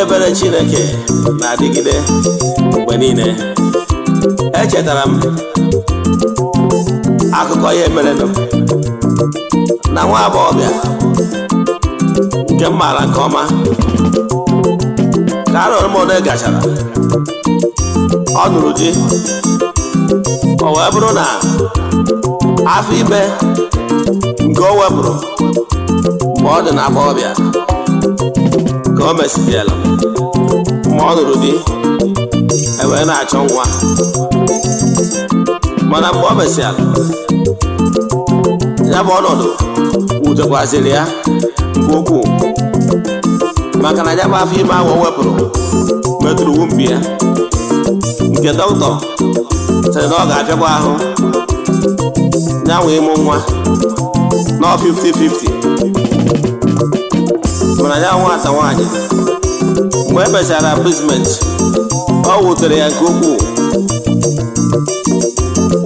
Ebere Chineke na-adịgide mgbe niile. Echetara m akụkọ ihe merenụ na nwa agbọghọbịa nke m maara nke ọma ka arụrụ m ole gachara ọ nụrụ di, o wee bụrụ na afọ ime nke o wepụrụ mgbe ọ dị na agbọghọbịa ka o mesịrịla ma ọ nụrụ di wee na-achọ nwa, mana mgbe o mesịrịla ya bụ ọnọdụ wutekwazịrị ya nke ukwuu maka na ya bụ afọ ime ahụ o wepụrụ metụrụ wumbi ya nke dọkịta sịrị na ọ ga-afịakwa ahụ ya nwee ịmụ nwa na 50-50, mana ya nwata nwaanyị mgbe e mechara appointment ọ wutere ya nke ukwuu.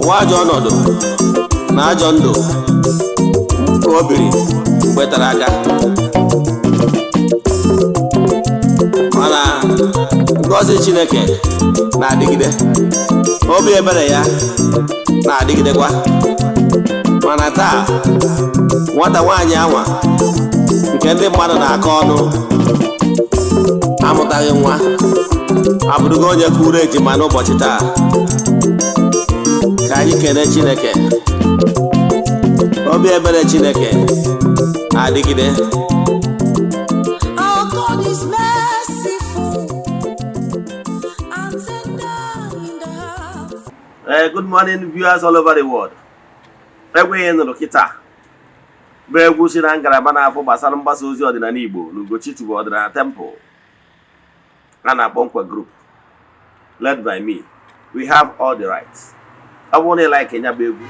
Nwa ajọ ọnọdụ na ajọ ndụ ka o biri mgbe tara aka, mana ngọzi Chineke na-adịgide, obi ebere ya na-adịgidekwa. Mana taa nwata nwaanyị anwa nke ndị mmadụ na-akọ ọnụ amụtaghị nwa abụrụgo onye kwuru ejima n'ụbọchị taa. Ka anyị kelee Chineke, obi ebere Chineke na-adịgide. Good morning viewers all over the world. Egwe nụrụ kịta bụ egwu si na ngalaba na-afụ gbasara mgbasa ozi ọdịnala Igbo n'Ugochi Tubu Ọdịnala Temple a na-akpọ Nkwa Group led by me. We have all the rights. Ọ bụrụ na ị like nya bụ egwu,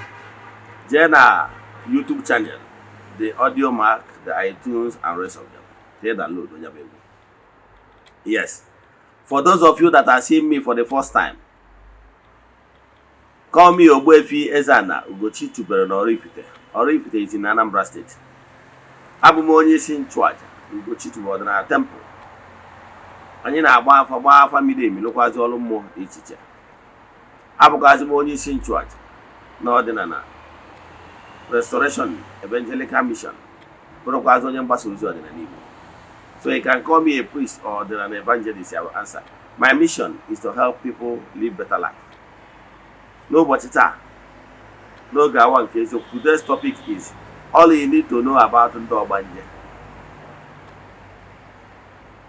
jee na YouTube channel, the Audio Mark, the iTunes and rest of them. They download nya bụ egwu. Yes, for those of you that are seeing me for the first time, call me Ogbuefi Eze-Ana Ugochi Tubelu na Oraifite. Oraifite is in Anambra State. Abụ m onye isi nchụaja Ugochi Tubu Ọdịnala Temple. Anyị na-agba afa miri emi lụkwazi ọrụ mmụọ dị iche iche. Abụkwazi m onye isi nchụaja na ọdịnala Restoration Evangelical Mission, bụrụkwazi onye mgbasa ozi ọdịnala Igbo. So you can call me a priest or an evangelist. I will answer. My mission is to help people live better life. N'ụbọchị taa, n'oge awa nke eziokwu, today's topic is all you need to know about ndị ogbanje.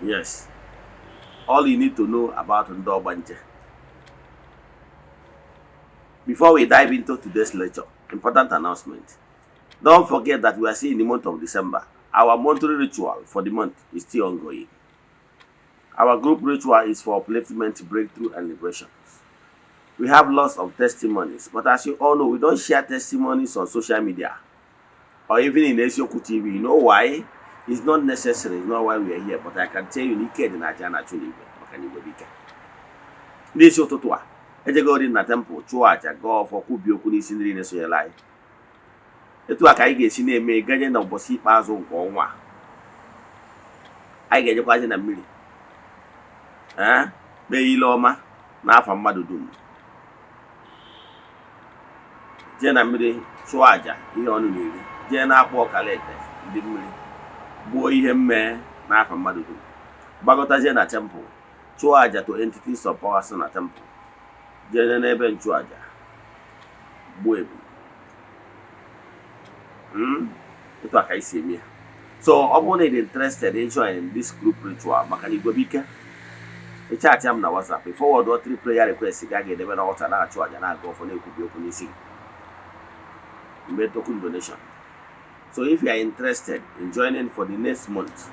Yes, all you need to know about ndị ogbanje. Before we dive into today's lecture, important announcement. Don't forget that we are still in the month of December. Our monthly ritual for the month is still ongoing. Our group ritual is for upliftment, breakthrough, and liberation. We have lots of testimonies, but as you all know, we don't share testimonies on social media or even in Eziokwu TV. You know why? It's not necessary. It's not why we are here. But I can tell you, Nike dị na Jana actually be. This is ụtụtụ a, ejego dị na temple, chụọ aja, gọọ ọfọ, kwubi okwu n'isi ndị na-esonyere anyị. Etu a ka anyị ga-esi na-eme ganye na ụbọchị ikpeazụ nke ọnwa. Anyị ga-ejekwazi na mmiri. Kpee ile ọma n'afọ mmadụ dum. Jee na mmiri chụọ aja ihe ọnụ na-eri, jee na-akpọ ọkala ete ndị mmiri, gbuo ihe mmee n'afọ mmadụ dum, gbagọtazie na temple chụọ aja to entities of power si na temple, jee n'ebe nchụaja gbuo ebu. Etu a ka isi eme ya. So ọ bụrụ na ị dị interested in joining this group ritual maka na igwe bike, chat m na WhatsApp, forward 3 prayer requests ga ga-edebe na altar na-achụ aja na-aga ọfọ na-ekwubi okwu n'isi mgbe token donation. So if you are interested in joining for the next month,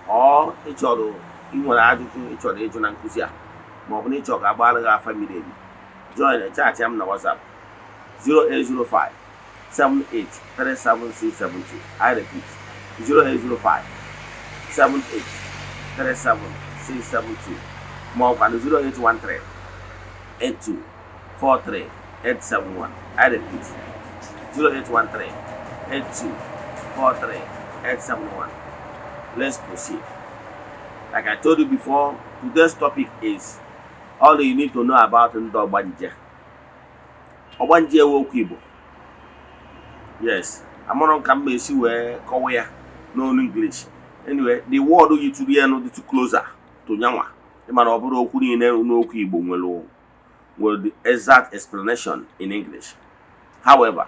or ị chọrọ inwere ajụjụ ị chọrọ ịjụ na nkụzi a, ma ọ bụ na ị chọrọ ka agbara gị afa miri emi, join chat m na WhatsApp 0805 78 37672. I repeat, 0805 78 37672. More than 0813 82 43 871. I repeat, 0813 82 43 871. Let's proceed. Like I told you before, today's topic is all you need to know about ndị ogbanje. Ogbanje wokwu Igbo. Yes, amụrụ ka mba esi wee kọwa ya n'olu English. Anyway, the word you to the end too closer to nyanwa. Mana ọ bụrụ okwu niile n'okwu Igbo nwere the exact explanation in English. However,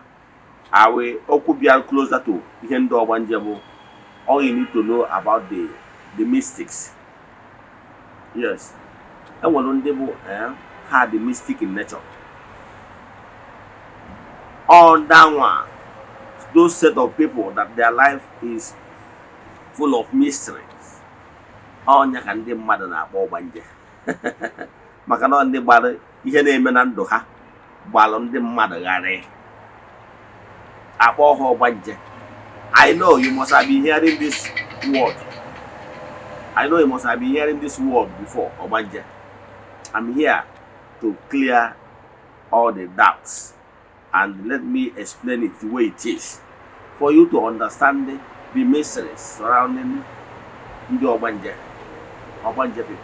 I will okwu bịa closer to ihe ndị ogbanje bụ all you need to know about the mystics. Yes, enwere ndị bụ ha the mystic in nature. On that one, those set of people that their life is full of mysteries. Onya ka ndị mmadụ na-akpọ ogbanje. Maka na ndị gbara ihe na-eme na ndụ ha gbalụ ndị mmadụ gharị akpọ ha ogbanje. I know you must have been hearing this word. I know you must have been hearing this word before, ogbanje. I'm here to clear all the doubts and let me explain it the way it is for you to understand the mysteries surrounding the ogbanje people.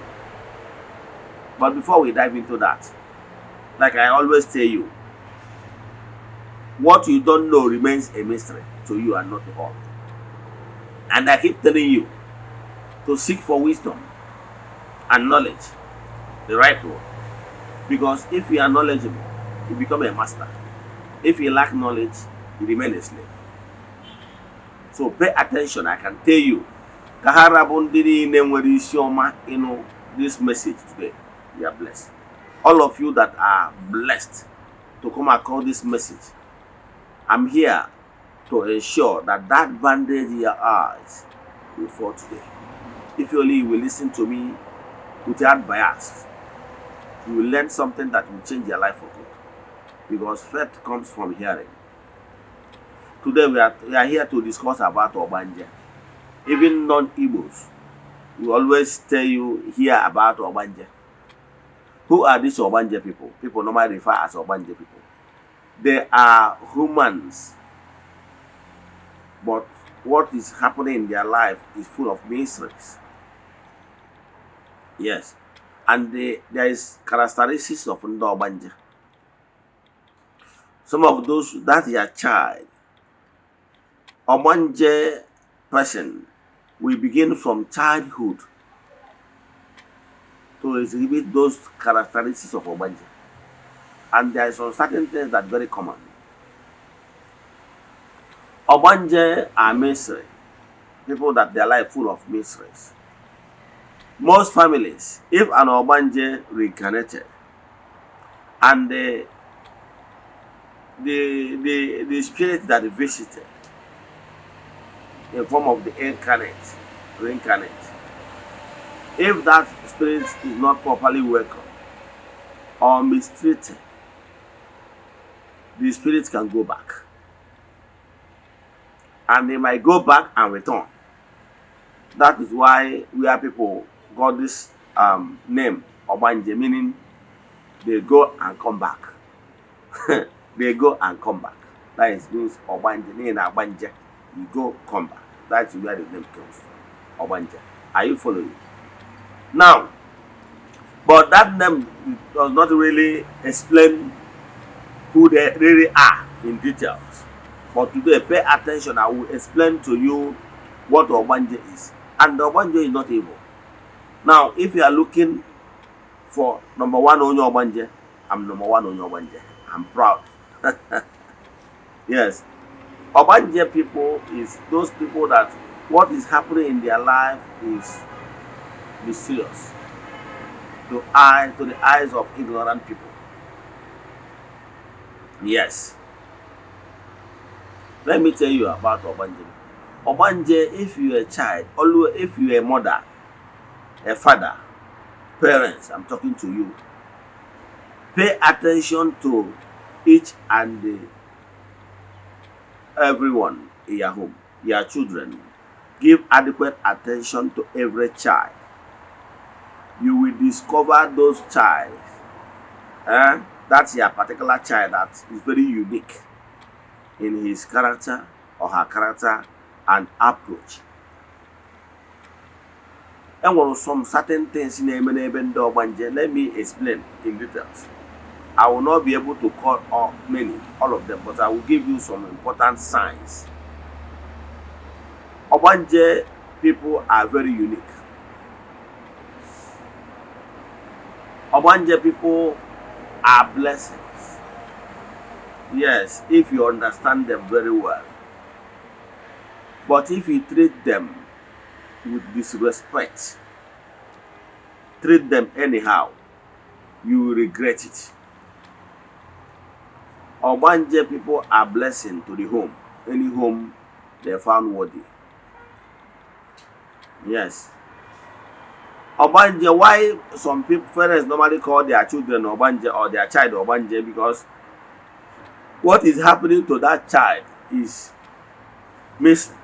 But before we dive into that, like I always tell you, what you don't know remains a mystery to you and not to all. And I keep telling you to seek for wisdom and knowledge, the right word. Because if you are knowledgeable, you become a master. If you lack knowledge, you remain a slave. So pay attention. I can tell you, this message today, you are blessed. All of you that are blessed to come across this message, I'm here to ensure that that bandage in your eyes will fall today. If you only will listen to me without bias, you will learn something that will change your life for good. Because faith comes from hearing. Today we are here to discuss about ogbanje. Even non-Igbos will always tell you here about ogbanje. Who are these ogbanje people? People normally refer as ogbanje people. They are humans, but what is happening in their life is full of mysteries. Yes, and there is characteristics of ndị ogbanje. Some of those that your child, ogbanje person will begin from childhood to exhibit those characteristics of ogbanje. And there are some certain things that are very common. Ogbanje are mystery. People that their life full of mysteries. Most families, if an ogbanje reincarnated and the spirit that visited in form of the reincarnate, if that spirit is not properly welcomed or mistreated, the spirit can go back. And they might go back and return. That is why we have people got this name, ogbanje, meaning they go and come back. They go and come back. That is means ogbanje, meaning ogbanje. You go, come back. That's where the name comes from. Ogbanje. Are you following? Now, but that name does not really explain who they really are in details. But today, pay attention. I will explain to you what ogbanje is. And ogbanje is not evil. Now, if you are looking for number one onye ogbanje, I'm number one onye ogbanje. I'm proud. Yes. Ogbanje people is those people that what is happening in their life is mysterious to the eyes of ignorant people. Yes. Let me tell you about Ogbanje. Ogbanje, if you're a child, always if you're a mother, a father, parents, I'm talking to you. Pay attention to each and everyone in your home, your children. Give adequate attention to every child. You will discover those child. That's your particular child that is very unique in his character or her character and approach. And there are some certain things in the Ogbanje. Let me explain in details. I will not be able to call all of them, but I will give you some important signs. Ogbanje people are very unique. Ogbanje people are blessings. Yes, if you understand them very well. But if you treat them with disrespect, treat them anyhow, you will regret it. Ogbanje people are blessing to the home. Any home they found worthy. Yes. Ogbanje, why some people parents normally call their children Ogbanje or their child Ogbanje? Because what is happening to that child is missing.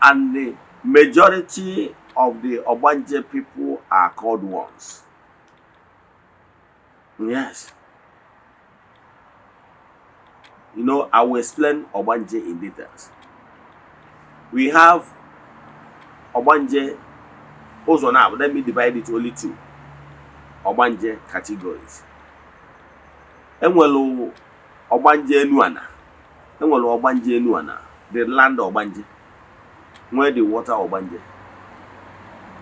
And the majority of the Ogbanje people are called ones. Yes. You know, I will explain Ogbanje in details. We have Ogbanje also now. Let me divide it only two Ogbanje categories. Enwelo Ogbanje Eze-Ana. Enwelo Ogbanje Eze-Ana, the land Ogbanje, where the water Ogbanje.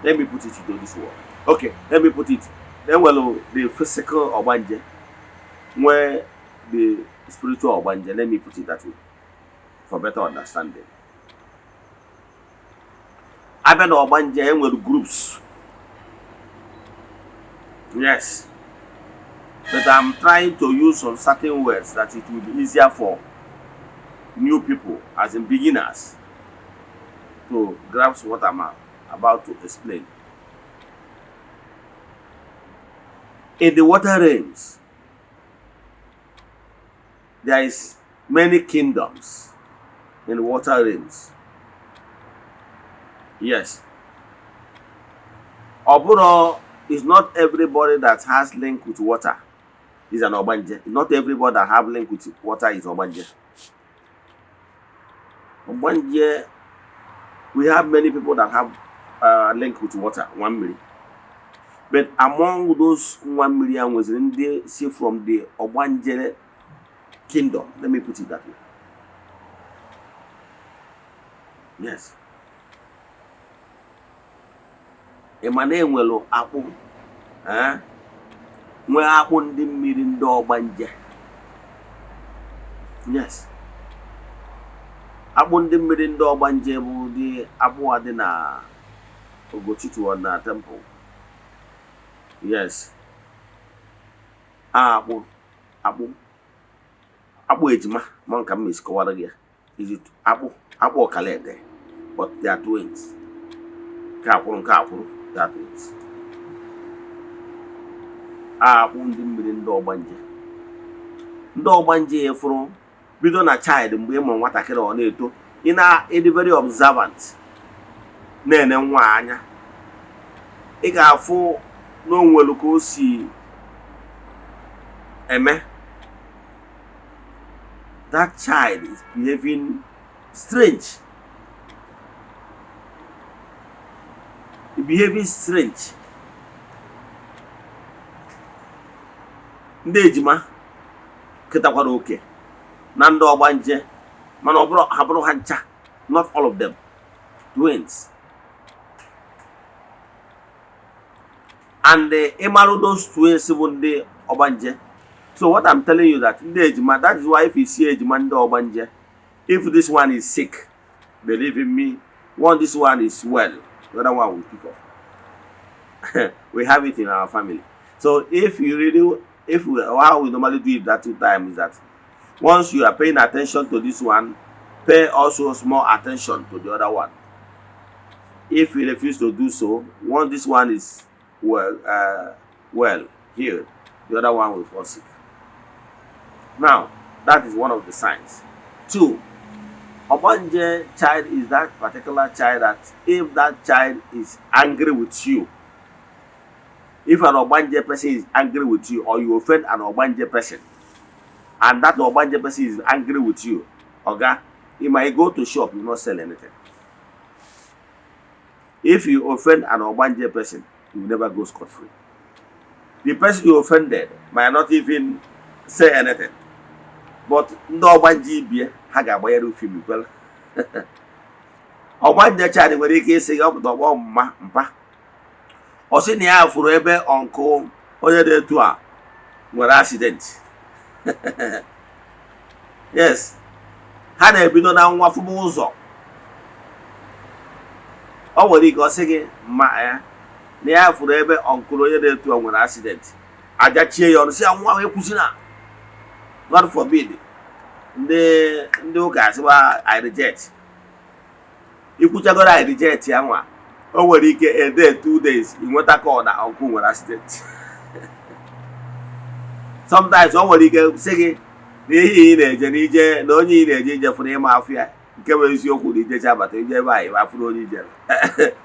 Let me put it into this word. Okay, let me put it. Enwelo the physical Ogbanje, where the spiritual Ogbanje. Let me put it that way for better understanding. Even Ogbanje with groups. Yes. But I'm trying to use some certain words that it will be easier for new people, as in beginners, to grasp what I'm about to explain. In the water realms, there is many kingdoms in the water realms. Yes. Oburo is not everybody that has link with water is an Ogbanje. Not everybody that have link with water is Ogbanje. Ogbanje, we have many people that have link with water, 1 million. But among those 1 million was in the see from the Ogbanje kingdom. Let me put it that way. Yes. Emane nwelo akpụ nwe akpụ ndị mmiri ndị Ogbanje. Yes. Akpụ ndị mmiri ndị Ogbanje bụ dị akpụ adị na Ogochitu na temple. Yes. Akpụ ejima man ka m kọwara gị. Is it akpụ ọkalede, but they are twins. Ka akwụrụ. That is akpụ ndị mmiri ndị Ogbanje. Ndị Ogbanje efuru bido na child mgbe ịmụ nwatakịrị ọ na-eto, ị very observant, na-ene nwa anya. Ị ga-afụ n'onwelu ka o si eme. That child is behaving strange. Behaving strange. Ndị ejima kịtakwara oke na ndị Ogbanje, mana ọ bụrụ ha bụrụ ha ncha, not all of them, twins. And Imaru those twins even the ogbanje. So what I'm telling you that that is why if you see ejima ndị ogbanje, if this one is sick, believe in me, this one is well, the other one will pick up. We have it in our family. So if you really, how we normally do it that 2 times is that once you are paying attention to this one, pay also small attention to the other one. If you refuse to do so, once this one is well healed, the other one will fall sick. Now, that is one of the signs. 2, ogbanje child is that particular child that if that child is angry with you, if an ogbanje person is angry with you, or you offend an ogbanje person, and that ogbanje person is angry with you, okay, you might go to shop, you will not sell anything. If you offend an ogbanje person, you will never go scot-free. The person you offended might not even say anything, but ndị ogbanje ibie ha ga-agbanyere ufim ikwela. Ogbanje child nwere ike isi gị ọpụta ọgbọ mpa ọ sị na ya fụrụ ebe ọnkụ onye dị etu a nwere accident. Yes, ha na-ebido na nwa fụba ụzọ. Ọ nwere ike ọ sị gị mma ya na ya fụrụ ebe ọnkụrụ onye dị etu a nwere accident, ajachie ya ọnụ sị ya nwa wee kwụsịna. God forbid, ndị ụka asịwa I reject. Ikwuchagoro I reject ya nwa, o nwere ike a day 2 days inweta call na ọnkụ nwere accident. Sometimes o nwere ike sị gị na ihe ị na-eje n'ije na onye ị na-eje ije fụrụ ịma afọ ya, nke bụ eziokwu na ijecha abata ije ebe anyị afụrụ onye ijere.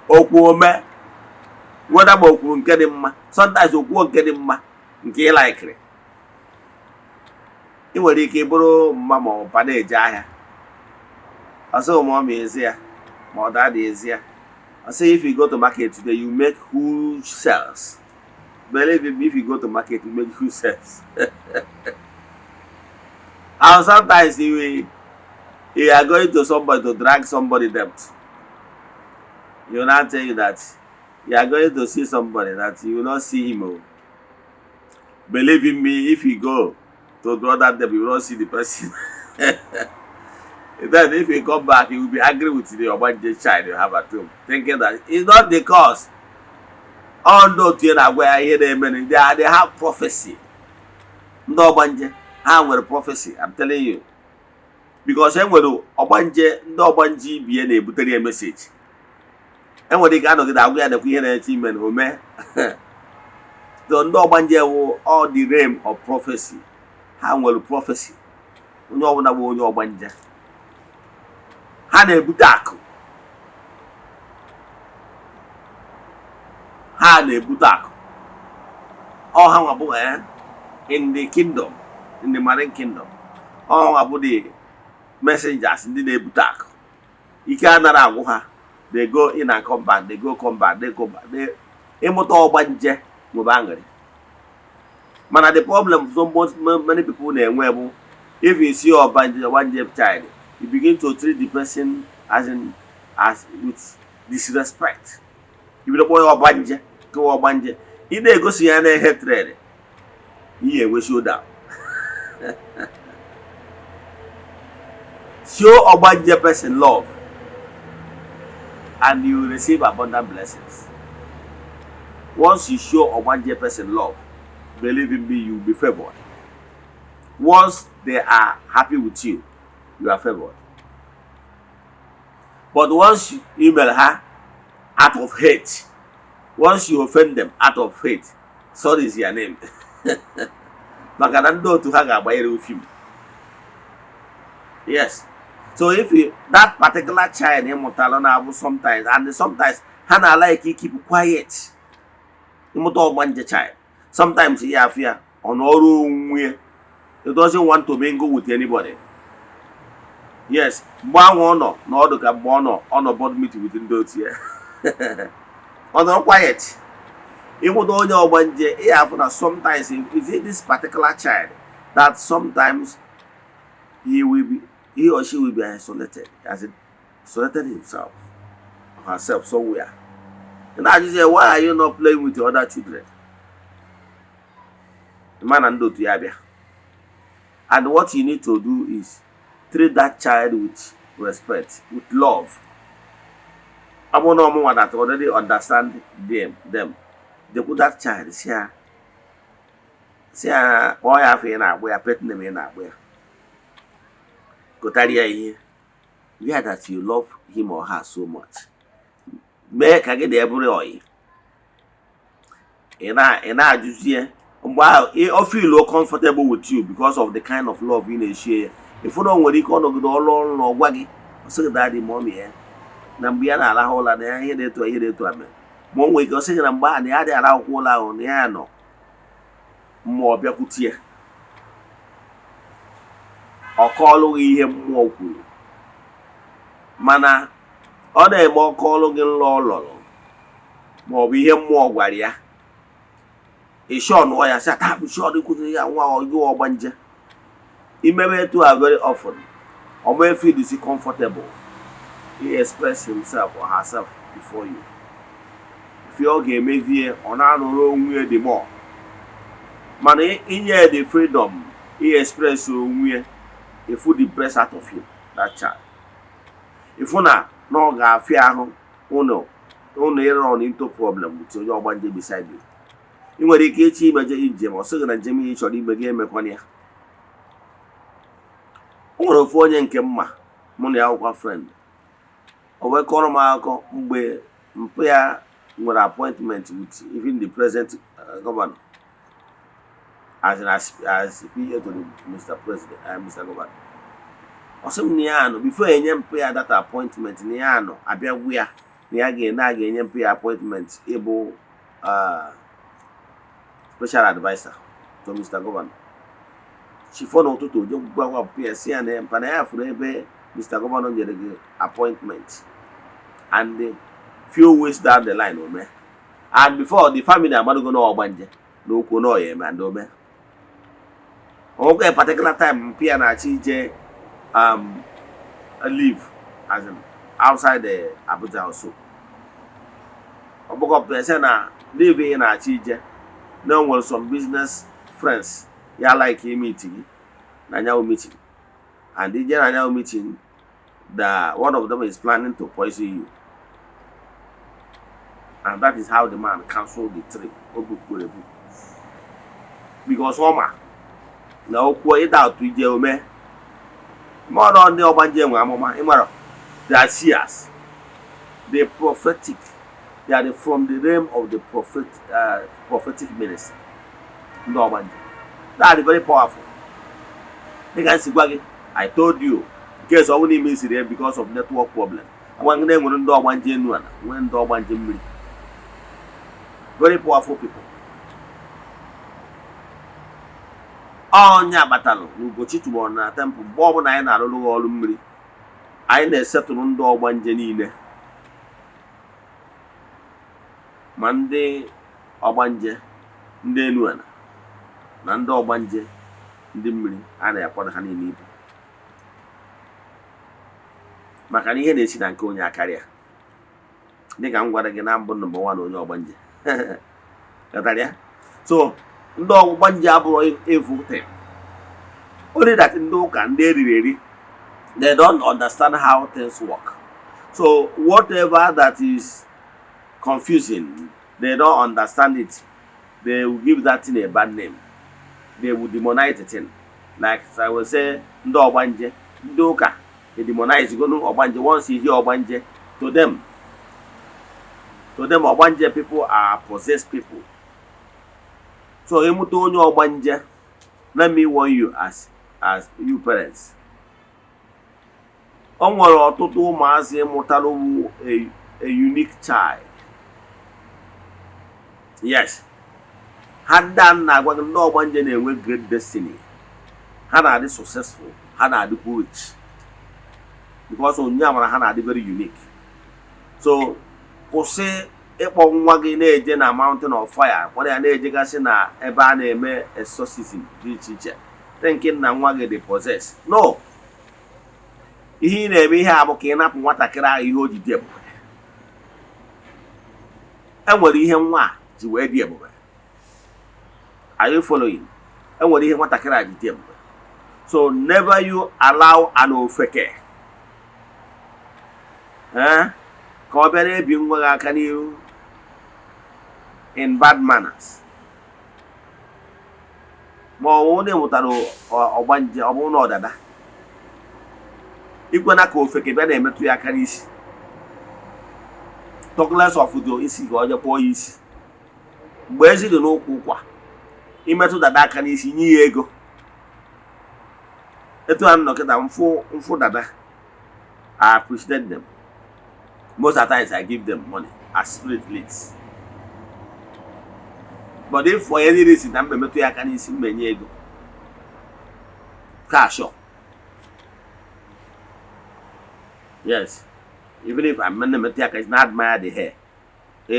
Okwu ome nweta ma okwuru nke dị mma, sometimes okwuo nke dị mma nke ị laikiri. Ị nwere ike bụrụ mma ma ọ pada eje ahịa, ọsọ ma ọ ma ezi ya ma ọ dada ezi ya. I say if you go to market today, you make huge sales. Believe me, if you go to market, you make huge sales. And sometimes you are going to somebody to drag somebody debt. He will not tell you that you are going to see somebody that you will not see him. Believe in me, if you go to draw that debt, you will not see the person. Then if you come back, you will be angry with the ogbanje child you have at home, thinking that it's not the cause. Although they have prophecy. Ndị ogbanje ha nwere prophecy, I'm telling you. Because enwere ogbanje, ndị ogbanje ibie na-ebutere ya message. Enwere ike anọgide agwa ya nekwa ihe na-eche ime na ome. So ndị ogbanje wụ all the realm of prophecy. Ha nwere prophecy. Onye ọbụla bụ onye ogbanje. Ha na-ebute akụ. Ha na-ebute akụ. Ọ ha nwa bụ in the kingdom, in the marine kingdom. Ọ nwa bụ the messengers ndị na-ebute akụ. Ike anara agwụ ha. They go in and come back, they come back. Ịmụta ogbanje nwebe aṅụrị. Mana the problem many people na-enwe bụ if you see ogbanje child, you begin to treat the person as with disrespect. You will call ogbanje, go ogbanje. If they go see any hatred, he will show down. Show ogbanje person love, and you will receive abundant blessings. Once you show ogbanje person love, believe in me, you will be favored. Once they are happy with you, you are favored. But once you email her out of hate, once you offend them out of hate, sorry is your name. Yes. So if you, that particular child, sometimes Hannah like you keep quiet. Child. Sometimes he have fear on all way. He doesn't want to mingle with anybody. Yes, one honor, no other can honor board meeting within those here. On quiet. He would only ogbanje. He have sometimes is it this particular child that sometimes he or she will be isolated, as it isolated himself or herself somewhere. And I just say, why are you not playing with your other children? The man and do to. And what you need to do is treat that child with respect, with love. I'm one that already understand them. They put that child, see, boy, I feel now, we are petting them in that way. Go tell you here that you love him or her so much. Make I get every oil. And I just here. Wow, he feel comfortable with you because of the kind of love you share. If you don't want to go to all or waggy, so daddy, mommy, Nambiana la hola, they are here to amen. One week or second and bad, the other allow hola on the ano. More Becutia. Or call him more cool. Mana, other more calling in law. More be him more warrior. A short why I said, I'm sure you couldn't wow you ogbanje. He may to her very often, or may feel is comfortable. He express himself or herself before you. If you all game maybe on our own way the more. Money in here the freedom he express so we if you the best out of him, that child. If you not no ga fear home, no run into problem with your ogbanje beside you. You nwere ike echi imeje ijem ọ sịghị na njem ihe chọrọ ime gị emekwana ya. O nwere ofu onye nke mma mụ na ya akwụkwọ friend. O wee kọrọ m akụkọ mgbe mpụ ya nwere appointment with even the present governor as PA to the Mr. President, Mr. Governor. Ọ sị m na ya anọ before enye mpụ ya that appointment na ya anọ abịa gwu ya na ya ga-enye mpụ ya appointment ịbụ special advisor to Mr. Governor. She found out to go up PSC and then Panaya for Mr. Governor get the appointment. And few weeks down the line, and before the family are going to ogbanje, no kuno him and ome. Okay, particular time Piana CJ leave as in outside the Abuja also. Obogo person live in a CJ. Now was some business friends. Yeah, like a meeting, Nanyao meeting, and the Nanyao meeting, one of them is planning to poison you, and that is how the man cancelled the trip. Because Oma now quite out to Jome. More on the ogbanje mama, they are seers, they prophetic. They are from the realm of the prophetic ministry. No ogbanje. That is very powerful. I told you, in case of only miss it because of network problem. One name will do one genuine, when do one genuine. Very powerful people. On your battle, you go to one temple, Bob and I are all lumri. I never settle on do one genuine. Monday, ogbanje, ndị nuana, na ndị ogbanje, ndị mmiri a na-akwado ha niile ibu. Maka na ihe na-esi na nke onye akarịa. Dịka m gwara gị na mbụ number 1 onye ogbanje. Gatara. So, ndị ogbanje abụrụ evu tem. Only that ndị ụka ndị eriri, they don't understand how things work. So, whatever that is confusing, they don't understand it, they will give that thing a bad name. They will demonize the thing. Like I will say, Ndo Ogbanje, Ndoka, they demonize Ogbanje. Once you hear Ogbanje, to them Ogbanje people are possessed people. So Emuto onye Ogbanje, let me warn you as you parents. O nwere ọtụtụ ụmụazị mụtara a unique child. Yes. Had done na agwa ndị ogbanje na-enwe great destiny. Ha na-adị successful, ha na-adị rich. Because onye amara ha na-adị very unique. So, kwụsị ịkpọ nwa gị na-eje na mountain of fire, kwara ya na-ejegasị na ebe a na-eme exorcism dị iche iche. Thinking na nwa gị dị possess. No. Ihe ị na-eme ihe a bụ ka ị napụ nwatakịrị ahụ ihe o ji dị ebube. enwere ihe nwa ji wee dị ebube. Are you following? Enwere ihe nwatakịrị a ji dị ebube. So never you allow an ofeke ka ọ bịa na-ebi nwa gị aka n'ihu in bad manners. Ma ọ bụrụ na ị mụtara ọgbanje, ọ bụrụ na ọdada, ikwena ka ofeke bịa na-emetụ ya aka n'isi. Talk less of the isi ka ọ je kpọọ ya isi. Mgbe ezi dị n'ụkwụ ụkwa, imetụ dada aka n'isi nye ya ego. Etu a nọ kịta mfụ dada, I appreciate them. Most of the times I give them money as spirit leads. But if for any reason I'm going to aka n'isi mmenye ego, cash up. Yes. Even if I'm going to it's not admire the hair.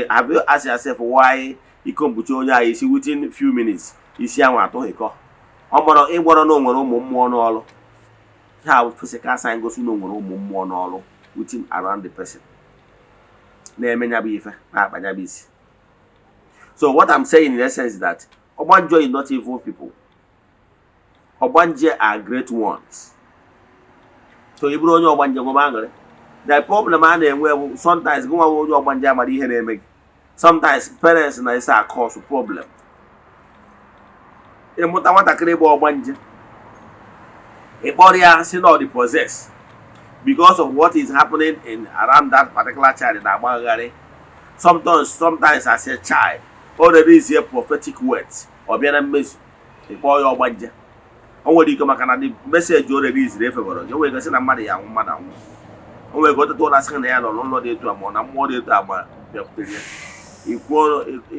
Have you asked yourself why he come to you is within a few minutes? You see how I told him. I'm going to know one all. How physical sign goes to know one all within around the person. So what I'm saying in essence is that ogbanje is not evil people. Ogbanje are great ones. So you bring your ogbanje go bangere. The problem is sometimes go on your ogbanje amadi ihe na-eme. Sometimes parents na isa cause problem. E muta nwatakịrị bụ ogbanje. E kpọrọ ya si na the possess. Because of what is happening in around that particular child in Agbagari. Sometimes as a child, already is a prophetic words or be an message. The boy or banja. Only come the message already is there for you. We're going to marry a madam. We're going to tell us in the air on one day to a month, and more day to a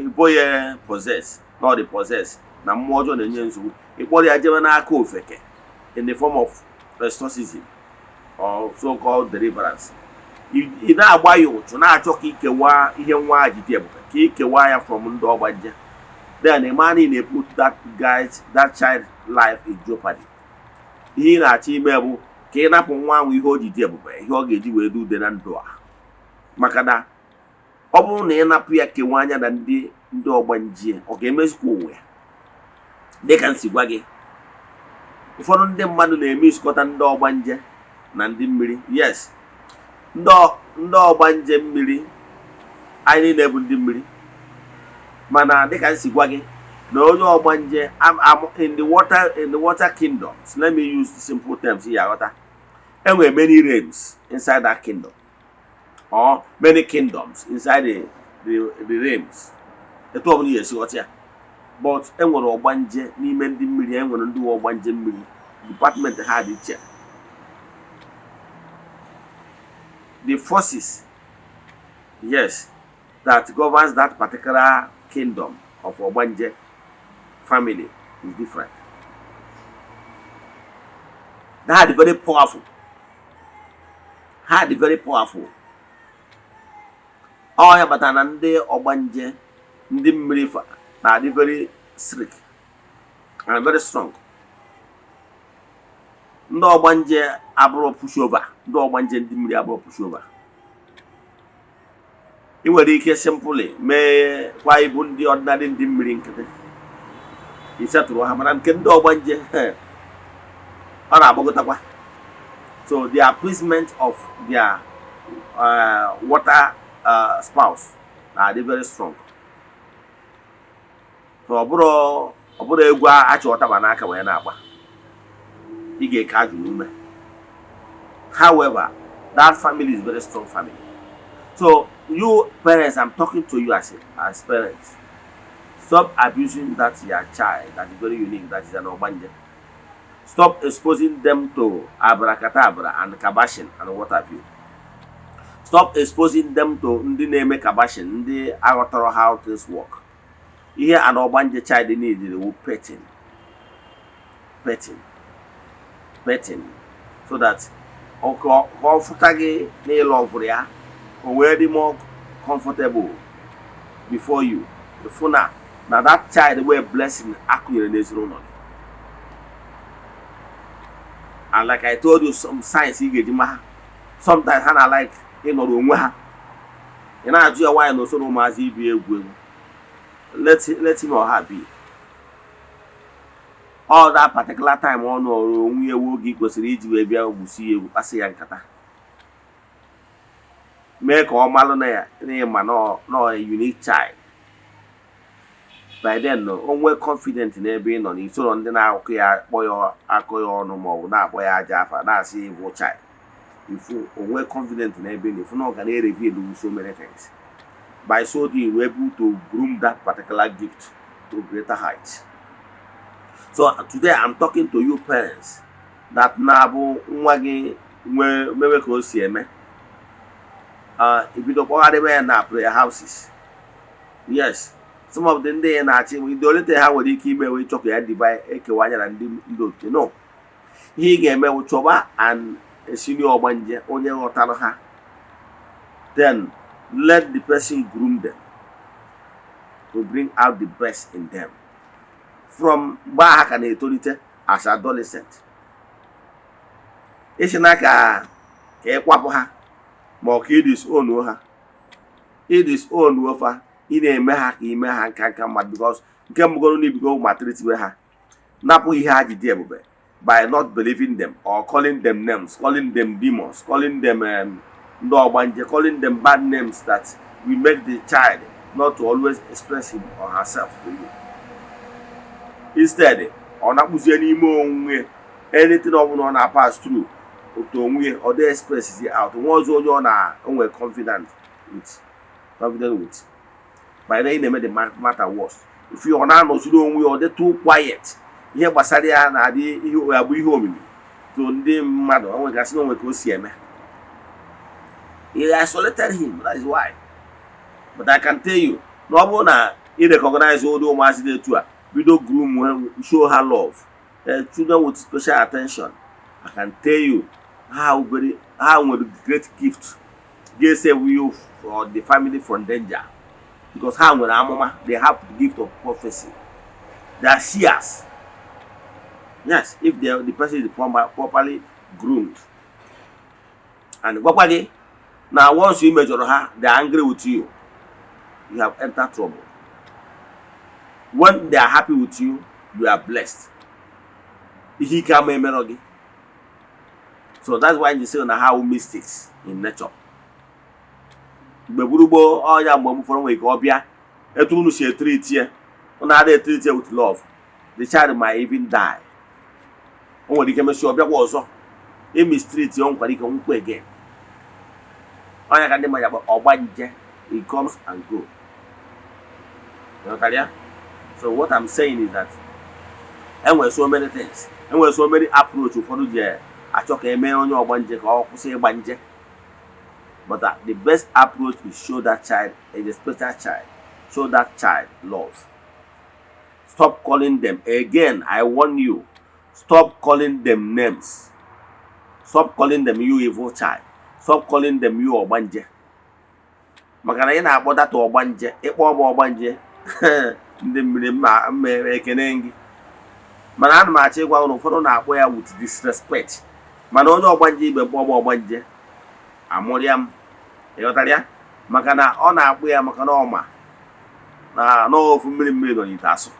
boy possess, not the possess. Now more than the a boy a Gemini feke in the form of restoration or so-called deliverance. If I buy you to not talk ikewa ihe nwa ajite ka ikewa ya from ndị ogbanje, then the money they put that child life in jeopardy. Ihe na-achọ ime bụ ka ị napụ nwa ahụ ihe o ji dị ebube, ihe ọ ga-eji wee dude na ndụ a. Maka na ọ bụrụ na ị napụ ya kewa anya na ndị ogbanje, ọ ga-emezikwa onwe ya. Dịka nsi gwa gị, ụfọdụ ndị mmadụ na-eme isikọta ndị ogbanje na ndị mmiri. Yes. Ndị ogbanje mmiri anyị na-ebu ndị mmiri, mana dịka nsi gwa gị na onye ogbanje in the water kingdoms. Let me use simple terms here. There were many realms inside that kingdom, or many kingdoms inside the realms. The 12 years what here, but enwere ogbanje n'ime ndị mmiri, enwere ndị ogbanje mmiri. Department had it here. The forces, yes, that governs that particular kingdom of Ogbanje family is different. They are very powerful. Oh yeah, but ndị Ogbanje, ndị mmiri are very strict and very strong. Ndị ogbanje abụrụ pushover, ndị ogbanje ndị mmiri abụrụ pushover. I nwere ike simply mee kwa ibu ndị ordinary ndị mmiri nkịtị. Isetụrụ ha mana nke ndị ogbanje ọ na-agbagotakwa. So the appeasement of their water spouse are very strong. So ọ bụrụ egwu achọtaba n'aka wee na-agba. However, that family is a very strong family. So you parents, I'm talking to you as parents. Stop abusing that your child that is very unique, that is an ogbanje. Stop exposing them to abracadabra and kabashin and what have you. Stop exposing them to ndị na-eme kabashin, ndị aghọtara how things work. Here an ogbanje child need the petting, so that comfortable love ya or be more comfortable before you. The phone now that child were blessing accurate. And like I told you, some science you get sometimes I like You know, do why no so no mazi be egwu. Let him or her be. All that particular time on or onwe ewu gi kwesịrị iji wee bịa ogbusi ewu kpasị ya nkata. Mee ka ọ malụ na ya ma no a unique child. By then no onwe confident n'ebe ị nọ n'isoro ndị na-akụ ya akọ ya ọnụ ma ọ bụ na-akpọ ya aja afa na-asị evil child. Ifu onwe confident n'ebe ị ifu na ọ ga na-reveal so many things. By so doing, we're able to groom that particular gift to greater heights. So today I'm talking to you parents that nabu nwagi mewe ka o si eme. Ibido kpọghadebe na prayer houses. Yes, some of them they na-achị the only thing ha nwere ike ime wee chọka ya divide ekewanya na ndị otu. No, ihe ị ga-eme chọba and senior ogbanje onye ghọtara ha, then let the person groom them to bring out the best in them. From mgbe ha na-etolite as adolescent. Isi na ka ịkwapụ ha ma ọ ka idisown ha. Idisown ofa ị na-eme ha ka ime ha nka mmadụ because nke mbụgoro n'ibigo matritiwe ha. Napụ ihe ha ji dị ebube by not believing them or calling them names, calling them demons, calling them ndị ogbanje, calling them bad names that will make the child not to always express him or herself to you. Instead, ọ na-akpụzie n'ime onwe anything ọ na-pass through otu onwe ọ dey express it out. Nwa ọzọ onye ọ na-enwe confident with. By then, na-eme the matter worse. If you ọ na-anọchiri onwe ọ dị too quiet, ihe gbasara ya na-adị abụ ihe omimi to ndị mmadụ onwegasị na onwe ka o si eme. He isolated him, that is why. But I can tell you, no one he recognize all the ones they too. We don't groom, show her love. Children with special attention. I can tell you how with great gift they save you for the family from danger. Because how when mama they have the gift of prophecy. They are seers. Yes, if the person is properly groomed. And what now once you measure her, they are angry with you. You have entered trouble. When they are happy with you, you are blessed. So that's why you say on how mistakes in nature. With love, the child might even die. Only can show up also. He mistreats young again. He comes and goes. You know, so what I'm saying is that and we're so many things, and we're so many approaches for the but the best approach is show that child a special child, show that child love. Stop calling them again. I warn you, stop calling them names. Stop calling them you evil child. Stop calling them you ogbanje. Makana ị na-akpọ data ogbanje, ịkpọ ọbụ ogbanje ndị mmiri mma ekene gị. Mana ana m achọ ịgwa unu ụfọdụ na-akpọ ya with disrespect. Mana onye ogbanje ibe kpọ ọbụ ogbanje amụrịa m. Ịghọtara ya? Maka na ọ na-akpọ ya maka na ọma na n'ofu mmiri nọ n'ite asụ.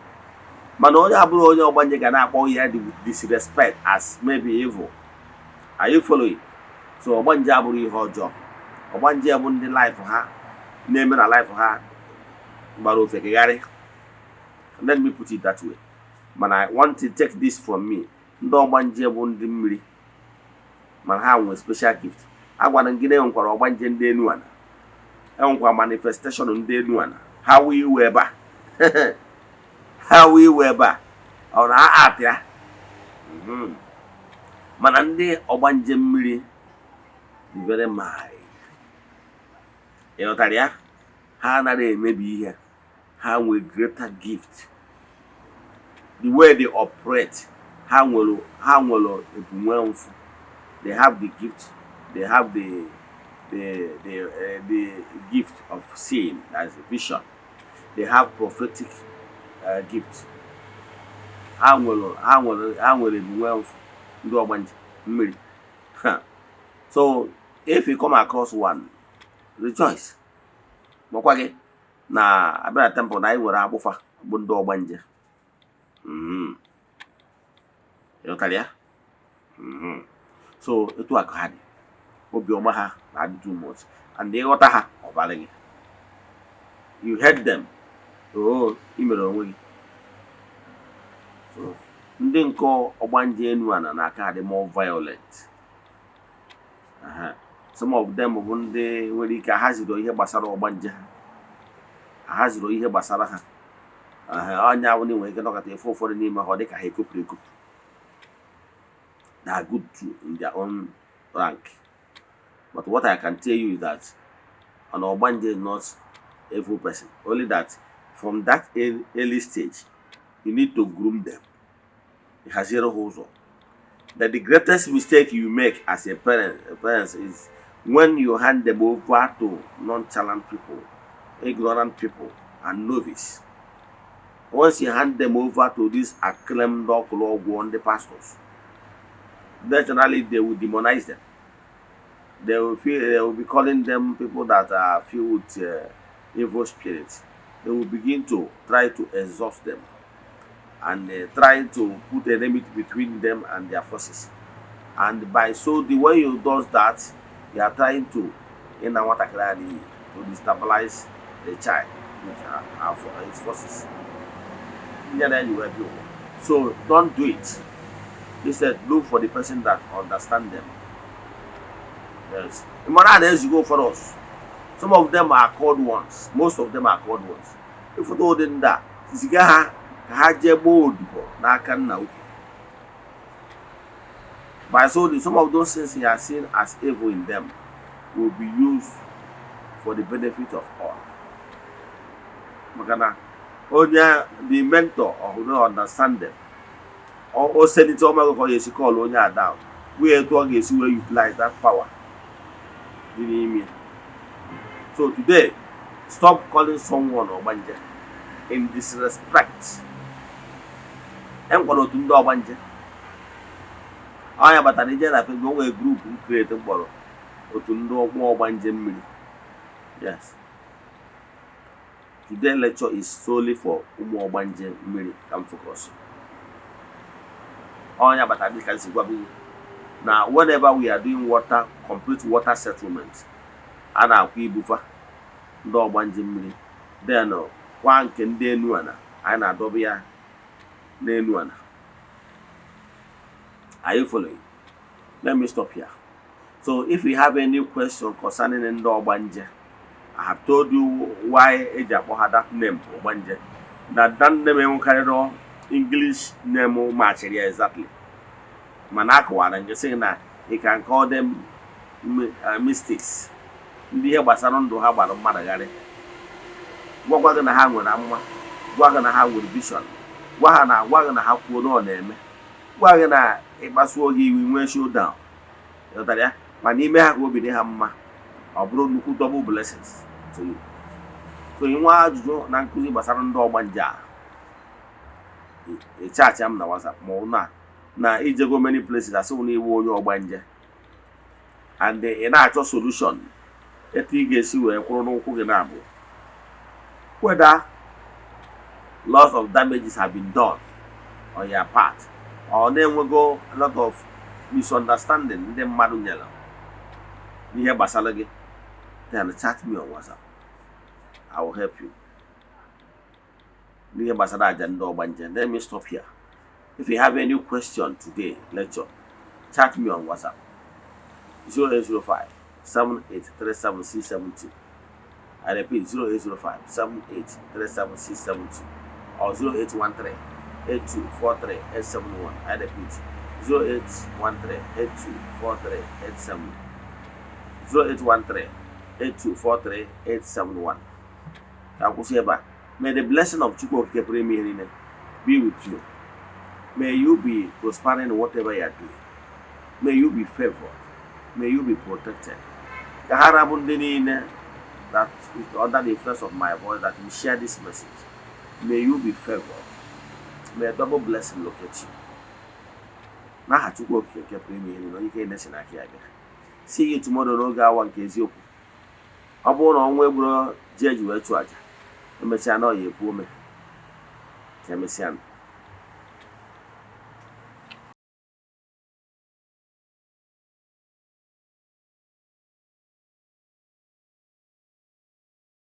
Mana onye abụrụ onye ogbanje ga na-akpọ ya with disrespect as maybe evil. Are you following? So ogbanje abụrụ ihe ọjọọ. Ogbanje bụ ndị life ha na-eme na life ha gbara ofekegharị. Let me put it that way. Man, I want to take this from me. Ndị ogbanje bụ ndị mmiri. Man ha nwere special gift. Agwara m gị na enwekwara ogbanje ndị Eze-Ana. Enwekwara manifestation ndị Eze-Ana. Ha wee iwe ebe a. Ha wee iwe ebe a. Ọ na-atị ya. Mana ndị ogbanje mmiri dị very mild. Ịghọtara ya? Ha anaghị emebi ihe. Ha nwere greater gift. The way they operate, how will they have the gift, they have the gift of seeing as a vision. They have prophetic gift. How will So if you come across one, rejoice. gwakwa gị na abịa na temple na anyị nwere agbụfa bụ ndị ọgbanje. Ịghọtara ya? So etu a ka ha dị, obiọma ha na-adị too much, and ịghọta ha ọ bara gị. You hate them, ị mere onwe gị. So ndị nke ọgbanje Eze-Ana na-aka adị more violent. Some of them bụ ndị nwere ike ahaziri ihe gbasara ọgbanje ha, ahaziri ihe gbasara ha. Onye ahụ na-enwe ike nọkọta efe ụfọdụ n'ime ha ọ dị ka ha ekopụrụ ekopụ. They are good too in their own rank. But what I can tell you is that an ogbanje is not a full person. Only that from that early stage, you need to groom them. It has zero holes up. That the greatest mistake you make as a parent is when you hand them over to nonchalant people, ignorant people, and novice. Once you hand them over to these acclaimed the pastors, naturally they will demonize them. They will be calling them people that are filled with evil spirits. They will begin to try to exhaust them and try to put a limit between them and their forces. And by so the way you do that, you are trying to destabilize the child with his forces. So don't do it. Instead, look for the person that understands them. Yes. As you go for us, some of them are called ones. Most of them are called ones. If you told them that, by so some of those things you are seen as evil in them will be used for the benefit of all. Only the mentor or who don't understand them, or send it to you call on your down. We are talking is where you utilize that power. So today, stop calling someone ogbanje in disrespect. I'm going to do ogbanje. I am a group who created borrow or to know more ogbanje. Yes. Today's lecture is solely for Umu Ogbanje Mmiri Come Focus. Now, whenever we are doing complete water settlement, and our Bufa, Ndo Ogbanje Mmiri, then one can de Eze-Ana, and Adobia Eze-Ana. Are you following? Let me stop here. So, if you have any question concerning Ndo Ogbanje, I have told you why Ejapo had that name, Ogbanje. That name carried on English name match exactly. Manakwa, and you're saying that you can call them mystics. Here Basaron do have a Madagari. What we're gonna have with Amma, we're gonna have with vision. We're gonna have put on them. We're gonna a Baswogi, we will show down. My name will be the Hamma. Or brought double blessings to you. So you want to go Nankuzi Basaran Ogbanje. A church am na was up more now. If you go many places, that's only one Ogbanje. And the natural solution, a thing is you a chrono cooking. Whether lots of damages have been done on your part, or then will go a lot of misunderstanding in the Madunella. Near Basalagi. Then chat me on WhatsApp. I will help you. Near Basada Ndo Ogbanje. Let me stop here. If you have any question today, lecture, chat me on WhatsApp. 0805 7837 I repeat 0805 7837 or 0813 8243 871. I repeat 0813 8243 871. 0813 8243 871. May the blessing of Chukwu be with you. May you be prospering in whatever you are doing. May you be favored. May you be protected. That is under the influence of my voice that you share this message. May you be favored. May a double blessing locate you. See you tomorrow. ọ bụrụ na ọnwa egburu ji eji wee chụọ aja emesịa na ọ ya epu ome ka emesịa